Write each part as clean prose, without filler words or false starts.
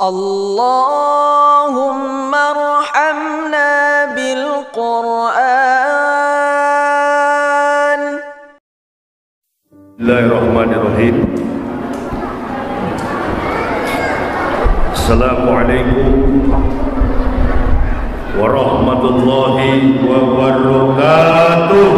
اللهم ارحمنا بالقرآن. Bismillahirrahmanirrahim. Assalamualaikum warahmatullahi wabarakatuh.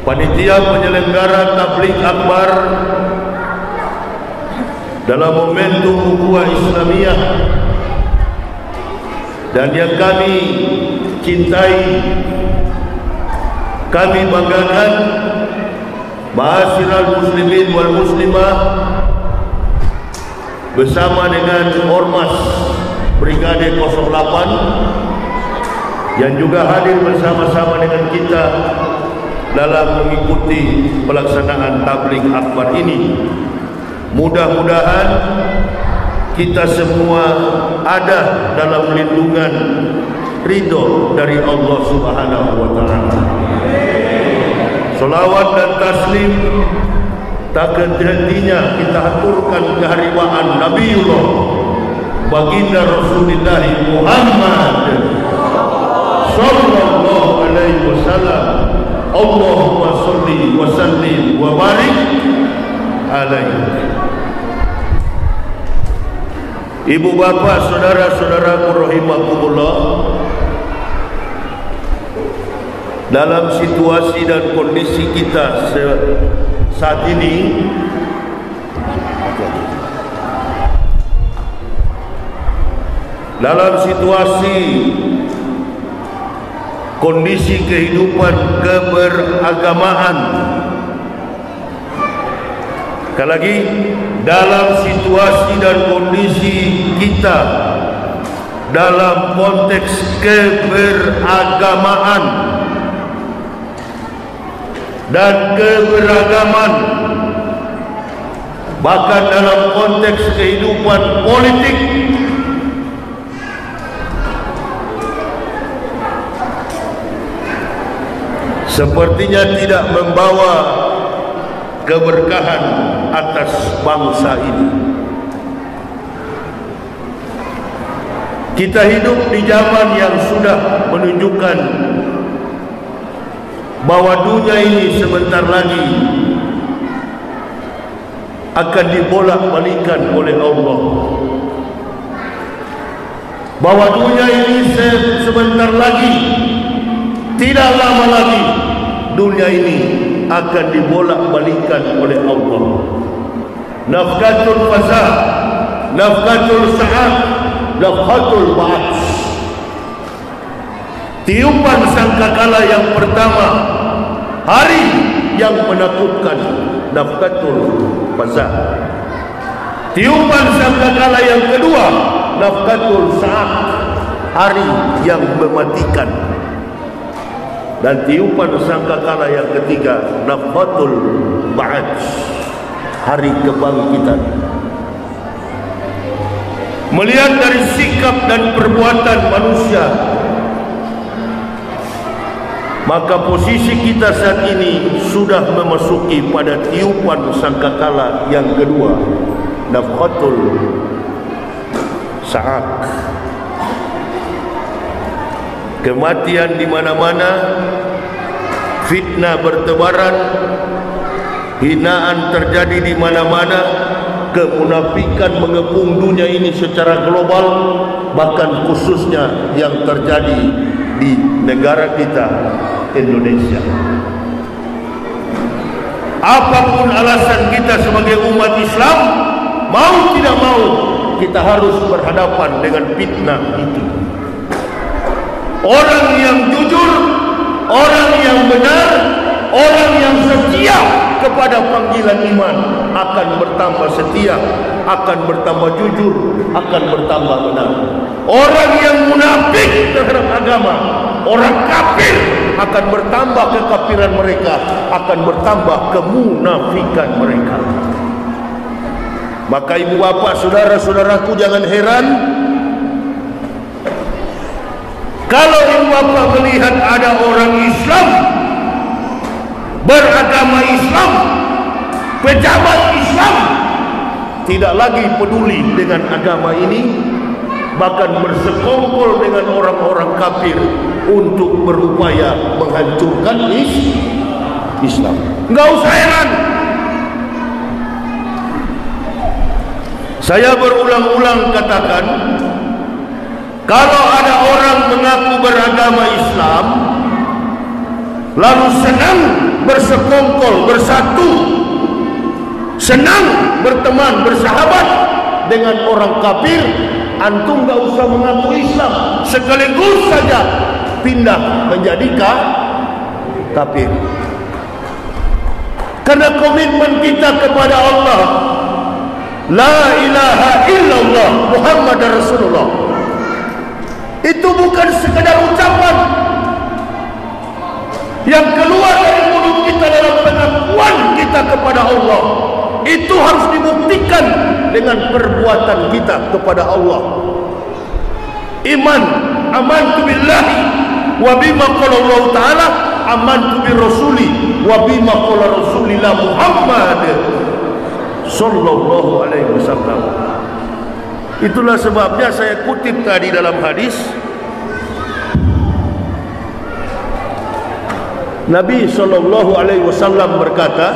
Panitia penyelenggara tabligh akbar dalam momentum ukhuwah Islamiyah dan yang kami cintai, kami banggakan, ma'asyiral muslimin wal muslimah, bersama dengan Ormas Brigade 08 yang juga hadir bersama-sama dengan kita dalam mengikuti pelaksanaan tabligh akbar ini. Mudah-mudahan kita semua ada dalam lindungan ridho dari Allah Subhanahu wa taala. Salawat dan taslim tak henti-hentinya kita aturkan kehariwaan Nabiullah baginda Rasulullah Muhammad sallallahu alaihi wasallam. Allahumma sholli wa sallim wa barik alaihi. Ibu bapa, saudara-saudaraku rahimakumullah, dalam situasi dan kondisi kita saat ini, dalam situasi kondisi kehidupan keberagamaan, sekali lagi, dalam situasi dan kondisi kita dalam konteks keberagamaan dan keberagaman, bahkan dalam konteks kehidupan politik, sepertinya tidak membawa keberkahan atas bangsa ini. Kita hidup di zaman yang sudah menunjukkan bahwa dunia ini sebentar lagi akan dibolak-balikan oleh Allah. Bahwa dunia ini sebentar lagi, tidak lama lagi, dunia ini akan dibolak-balikan oleh Allah. Nafkatul fazah, nafkatul sa'ad, nafkatul ba'ats. Tiupan sangkakala yang pertama, hari yang menakutkan, nafkatul fazah. Tiupan sangkakala yang kedua, nafkatul sa'ad, hari yang mematikan. Dan tiupan sangkakala yang ketiga, nafhatul ba'ad, hari kebangkitan. Melihat dari sikap dan perbuatan manusia, maka posisi kita saat ini sudah memasuki pada tiupan sangkakala yang kedua, nafhatul sa'ad. Kematian di mana-mana, fitnah bertebaran, hinaan terjadi di mana-mana, kemunafikan mengepung dunia ini secara global, bahkan khususnya yang terjadi di negara kita, Indonesia. Apapun alasan kita sebagai umat Islam, mau tidak mau kita harus berhadapan dengan fitnah itu. Orang yang jujur, orang yang benar, orang yang setia kepada panggilan iman akan bertambah setia, akan bertambah jujur, akan bertambah benar. Orang yang munafik terhadap agama, orang kafir, akan bertambah kekafiran mereka, akan bertambah kemunafikan mereka. Maka ibu bapa, saudara-saudaraku, jangan heran kalau ibu bapa melihat ada orang Islam beragama agama Islam, pejabat Islam tidak lagi peduli dengan agama ini, bahkan bersekongkol dengan orang-orang kafir untuk berupaya menghancurkan Islam. Enggak usah heran. Saya berulang-ulang katakan, kalau ada orang mengaku beragama Islam lalu senang bersekongkol, bersatu, senang berteman, bersahabat dengan orang kafir, antum gak usah mengaku Islam, sekaligus saja pindah menjadi kafir. Karena komitmen kita kepada Allah, la ilaha illallah Muhammad Rasulullah, itu bukan sekadar ucapan yang keluar dari mulut kita dalam pengakuan kita kepada Allah. Itu harus dibuktikan dengan perbuatan kita kepada Allah. Iman, amantu billahi wa bima qala Allah Ta'ala, amantu bi rasuli wa bima qala Rasulillah Muhammad sallallahu alaihi wasallam. Itulah sebabnya saya kutip tadi dalam hadis Nabi sallallahu alaihi wasallam berkata,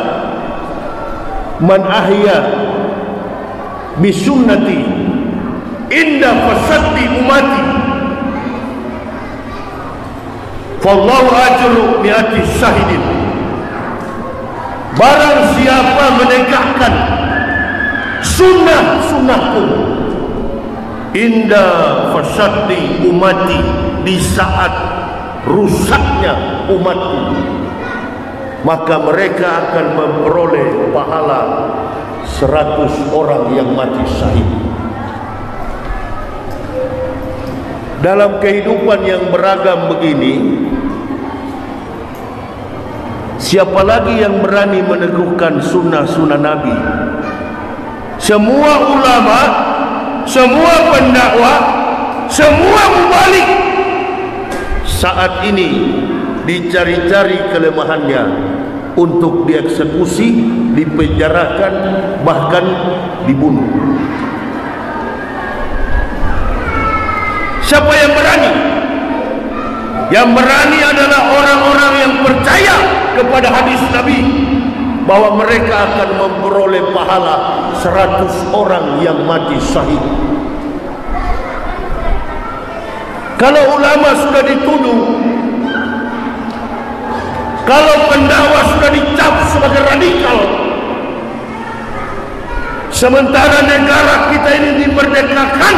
man ahya bi sunnati inda fasadi umati fallahu ajru mi'ati syahidin. Barang siapa menegakkan sunnah-sunnahku inda fasadi umati, di saat rusaknya umatku, maka mereka akan memperoleh pahala 100 orang yang mati syahid. Dalam kehidupan yang beragam begini, siapa lagi yang berani meneguhkan sunnah-sunnah Nabi? Semua ulama, semua pendakwah, semua mubalik saat ini dicari-cari kelemahannya untuk dieksekusi, dipenjarakan, bahkan dibunuh. Siapa yang berani? Yang berani adalah orang-orang yang percaya kepada hadis Nabi bahwa mereka akan memperoleh pahala 100 orang yang mati syahid. Kalau ulama sudah dituduh, kalau pendakwah sudah dicap sebagai radikal, sementara negara kita ini dimerdekakan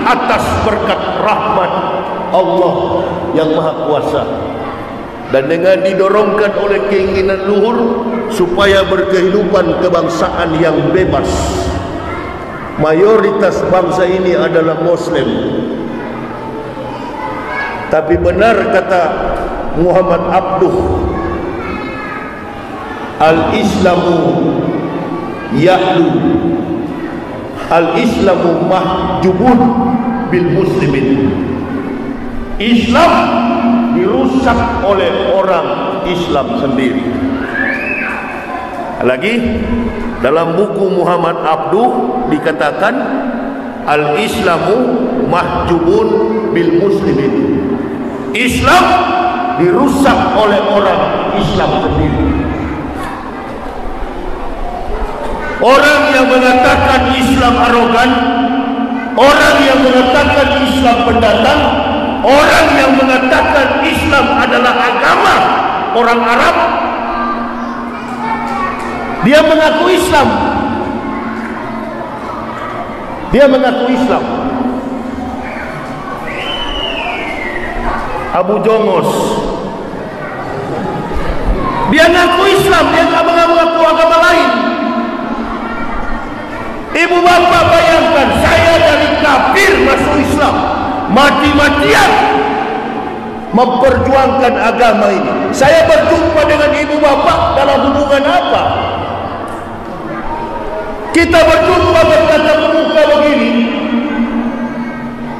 atas berkat rahmat Allah yang Maha Kuasa, dan dengan didorongkan oleh keinginan luhur supaya berkehidupan kebangsaan yang bebas. Mayoritas bangsa ini adalah Muslim. Tapi benar kata Muhammad Abduh, al-Islamu ya'lu, al-Islamu mahjubun bil muslimin. Islam dirusak oleh orang Islam sendiri. Lagi dalam buku Muhammad Abduh dikatakan al-Islamu mahjubun bil muslimin. Islam dirusak oleh orang Islam sendiri. Orang yang mengatakan Islam arogan, orang yang mengatakan Islam pendatang, orang yang mengatakan Islam adalah agama orang Arab, dia mengaku Islam. Dia mengaku Islam. Abu Jongos, dia mengaku Islam, dia tak mengaku agama lain. Ibu bapak bayangkan, saya dari kafir masuk Islam, mati-matian memperjuangkan agama ini. Saya berjumpa dengan ibu bapak dalam hubungan apa? Kita berjumpa bertatap muka begini.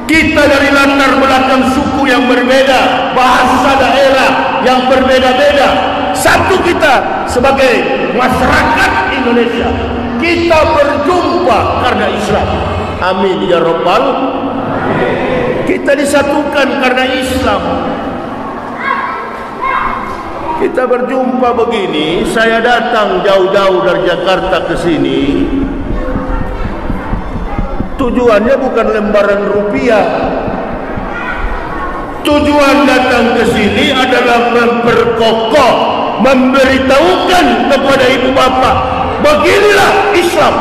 Kita dari latar belakang suku yang berbeda, bahasa daerah yang berbeda-beda, satu kita sebagai masyarakat Indonesia, kita berjumpa karena Islam. Amin ya Rabbal. Kita disatukan karena Islam. Kita berjumpa begini. Saya datang jauh-jauh dari Jakarta ke sini. Tujuannya bukan lembaran rupiah. Tujuan datang ke sini adalah memperkokoh, memberitahukan kepada ibu bapak, beginilah Islam.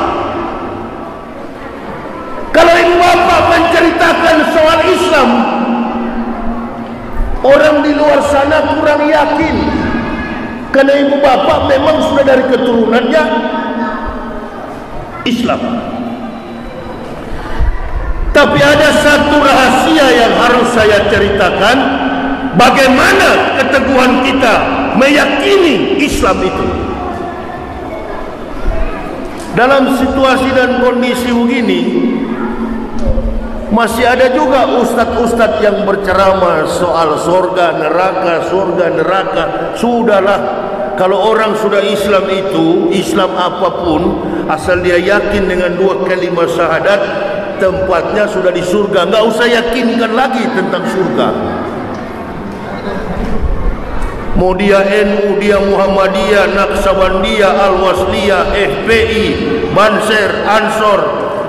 Kalau ibu bapak menceritakan soal Islam, orang di luar sana kurang yakin, karena ibu bapak memang sudah dari keturunannya Islam. Tapi ada satu rahasia yang harus saya ceritakan, bagaimana keteguhan kita meyakini Islam itu. Dalam situasi dan kondisi begini, masih ada juga ustadz-ustadz yang berceramah soal surga neraka, surga neraka. Sudahlah, kalau orang sudah Islam itu, Islam apapun, asal dia yakin dengan 2 kalimat syahadat, tempatnya sudah di surga. Enggak usah yakinkan lagi tentang surga. Mau dia NU, dia Muhammadiyah, Naqsabandiyah, Al-Wasliyah, FPI, Banser, Ansor,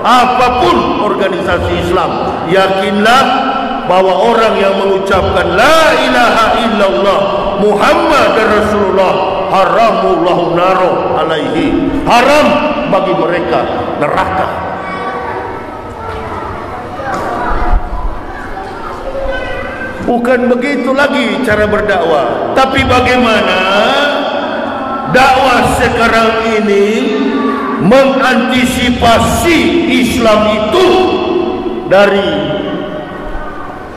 apapun organisasi Islam, yakinlah bahwa orang yang mengucapkan la ilaha illallah Muhammad Rasulullah, haramullahu naro alaihi, haram bagi mereka neraka. Bukan begitu lagi cara berdakwah. Tapi bagaimana dakwah sekarang ini mengantisipasi Islam itu dari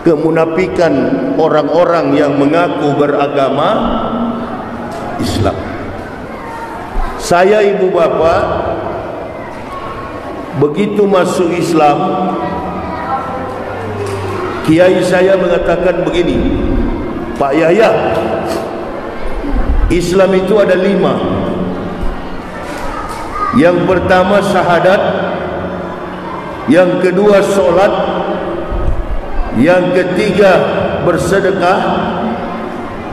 kemunafikan orang-orang yang mengaku beragama Islam. Saya ibu bapak begitu masuk Islam, kiai saya mengatakan begini, Pak Yahya, Islam itu ada 5. Yang pertama syahadat, yang kedua solat, yang ketiga bersedekah,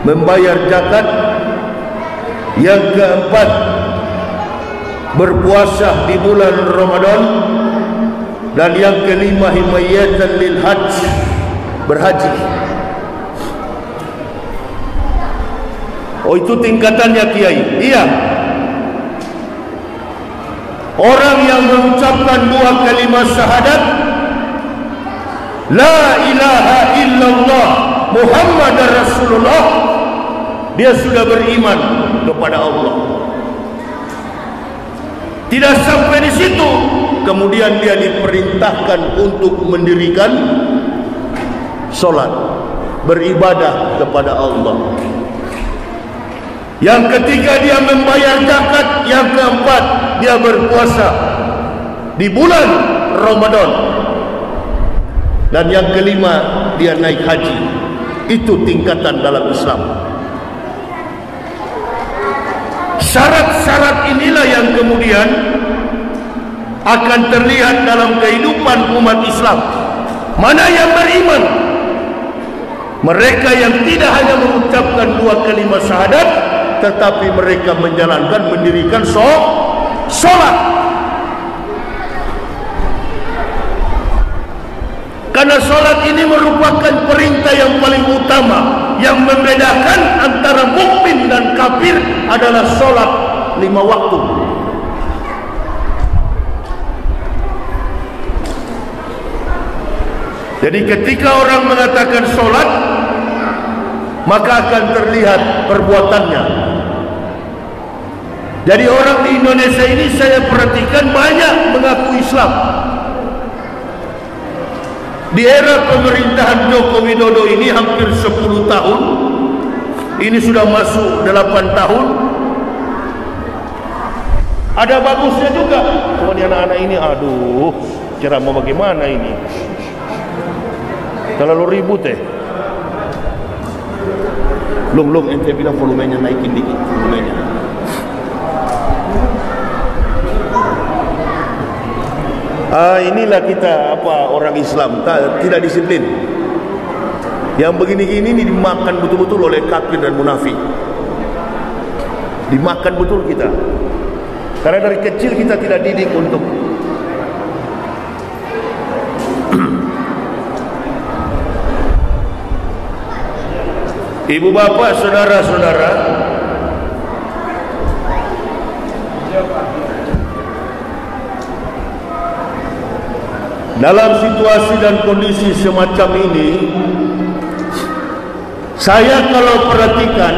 membayar zakat, yang keempat berpuasa di bulan Ramadan, dan yang kelima himayatan lil hajj, berhaji. Oh, itu tingkatannya kiai. Iya. Orang yang mengucapkan 2 kalimat syahadat, la ilaha illallah Muhammad Rasulullah, dia sudah beriman kepada Allah. Tidak sampai di situ, kemudian dia diperintahkan untuk mendirikan solat, beribadah kepada Allah. Yang ketiga dia membayar zakat, yang keempat dia berpuasa di bulan Ramadan, dan yang kelima dia naik haji. Itu tingkatan dalam Islam. Syarat-syarat inilah yang kemudian akan terlihat dalam kehidupan umat Islam. Mana yang beriman? Mereka yang tidak hanya mengucapkan 2 kalimat syahadat, tetapi mereka menjalankan, mendirikan solat. Karena solat ini merupakan perintah yang paling utama. Yang membedakan antara mukmin dan kafir adalah solat 5 waktu. Jadi ketika orang mengatakan solat, maka akan terlihat perbuatannya. Jadi orang di Indonesia ini saya perhatikan banyak mengaku Islam. Di era pemerintahan Joko Widodo ini hampir 10 tahun, ini sudah masuk 8 tahun. Ada bagusnya juga. Cuma di anak-anak ini, aduh, ceramah bagaimana ini? Terlalu ribut Long ente bilang volumenya naikin dikit, volumenya. Inilah kita orang Islam tidak disiplin. Yang begini-gini ini dimakan betul-betul oleh kafir dan munafik. Dimakan betul kita. Karena dari kecil kita tidak didik untuk ibu bapak, saudara-saudara, dalam situasi dan kondisi semacam ini, saya kalau perhatikan,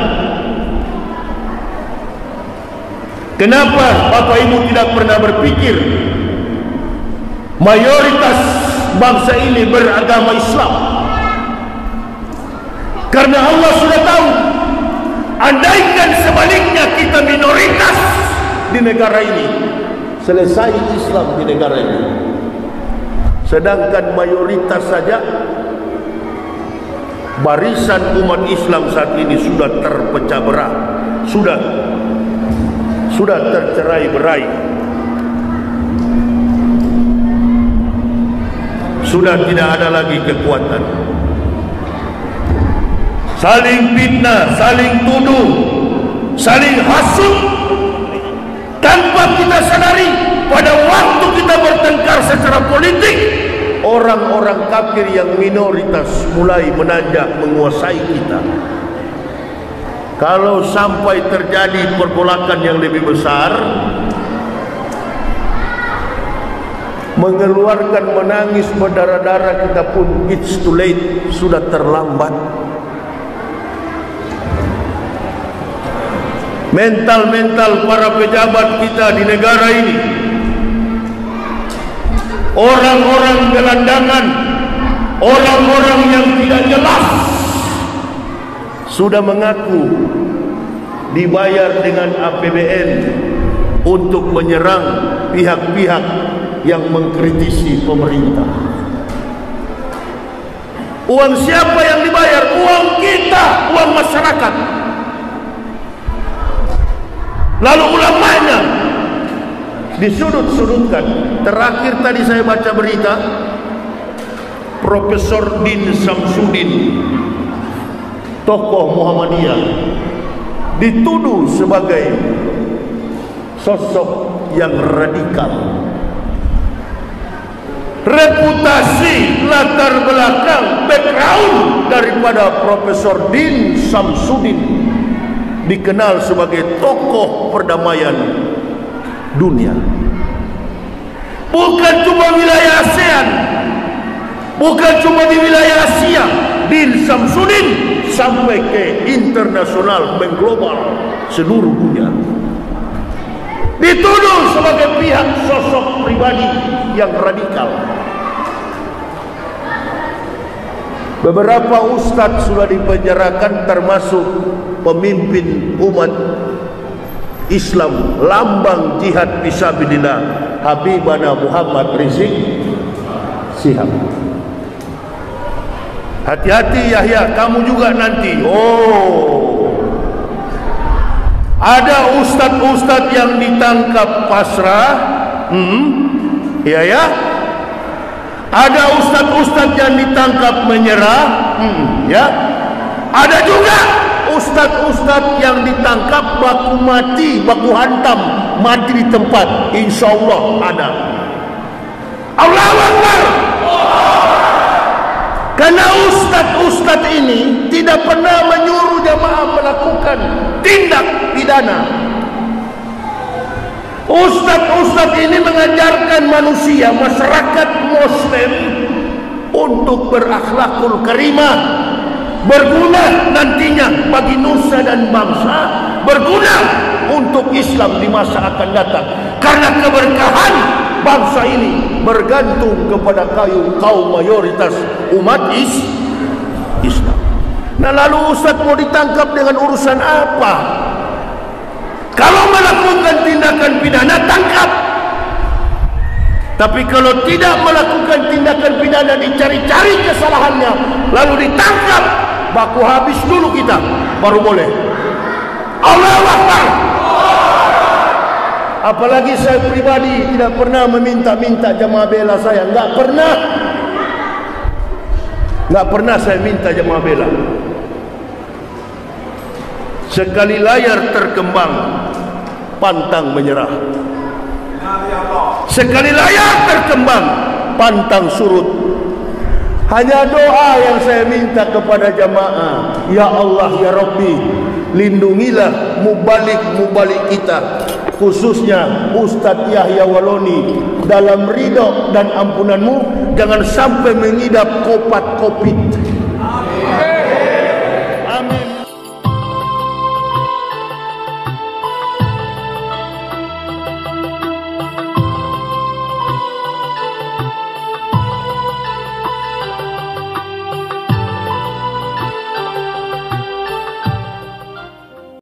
kenapa Bapak Ibu tidak pernah berpikir mayoritas bangsa ini beragama Islam? Karena Allah sudah tahu, andaikan sebaliknya kita minoritas di negara ini, selesai Islam di negara ini. Sedangkan mayoritas saja, barisan umat Islam saat ini sudah terpecah belah, sudah tercerai-berai, sudah tidak ada lagi kekuatan, saling fitnah, saling tuduh, saling hasut, tanpa kita sadari. Pada waktu kita bertengkar secara politik, orang-orang kafir yang minoritas mulai menanjak menguasai kita. Kalau sampai terjadi pergolakan yang lebih besar, mengeluarkan menangis berdarah-darah, kita pun it's too late, sudah terlambat. Mental-mental para pejabat kita di negara ini, orang-orang gelandangan, orang-orang yang tidak jelas, sudah mengaku dibayar dengan APBN untuk menyerang pihak-pihak yang mengkritisi pemerintah. Uang siapa yang dibayar? Uang kita, uang masyarakat. Lalu ulamanya disudut-sudutkan. Terakhir tadi saya baca berita, Profesor Din Samsudin, tokoh Muhammadiyah, dituduh sebagai sosok yang radikal. Reputasi, latar belakang, background daripada Profesor Din Samsudin dikenal sebagai tokoh perdamaian dunia. Bukan cuma wilayah ASEAN, bukan cuma di wilayah Asia. Din Samsudin sampai ke internasional, mengglobal seluruh dunia. Dituduh sebagai pihak sosok pribadi yang radikal. Beberapa ustaz sudah dipenjarakan, termasuk pemimpin umat Islam, lambang jihad fisabilillah, Habibana Muhammad Rizik Syihab. Hati-hati Yahya, kamu juga nanti. Ada ustaz-ustaz yang ditangkap pasrah, ya. Ada ustaz-ustaz yang ditangkap menyerah, ya. Ada juga ustaz-ustaz yang ditangkap baku mati, baku hantam, mati di tempat. Insya Allah ada. Allahu Akbar. Karena ustaz-ustaz ini tidak pernah menyuruh jamaah melakukan tindak pidana. Ustaz-ustaz ini mengajarkan manusia, masyarakat Muslim, untuk berakhlakul karimah, berguna nantinya bagi nusa dan bangsa, berguna untuk Islam di masa akan datang. Karena keberkahan bangsa ini bergantung kepada kaum mayoritas umat Islam. Nah, lalu ustaz mau ditangkap dengan urusan apa? Kalau melakukan tindakan pidana, tangkap. Tapi kalau tidak melakukan tindakan pidana, dicari-cari kesalahannya, lalu ditangkap, baku habis dulu kita, baru boleh. Allahu Akbar. Apalagi saya pribadi tidak pernah meminta-minta jemaah bela saya. Enggak pernah. Enggak pernah saya minta jemaah bela. Sekali layar terkembang, pantang menyerah. Sekali layar terkembang, pantang surut. Hanya doa yang saya minta kepada jamaah, ya Allah ya Rabbi, lindungilah mubalik kita, khususnya Ustadz Yahya Waloni, dalam ridho dan ampunanmu. Jangan sampai mengidap kopat-kopit.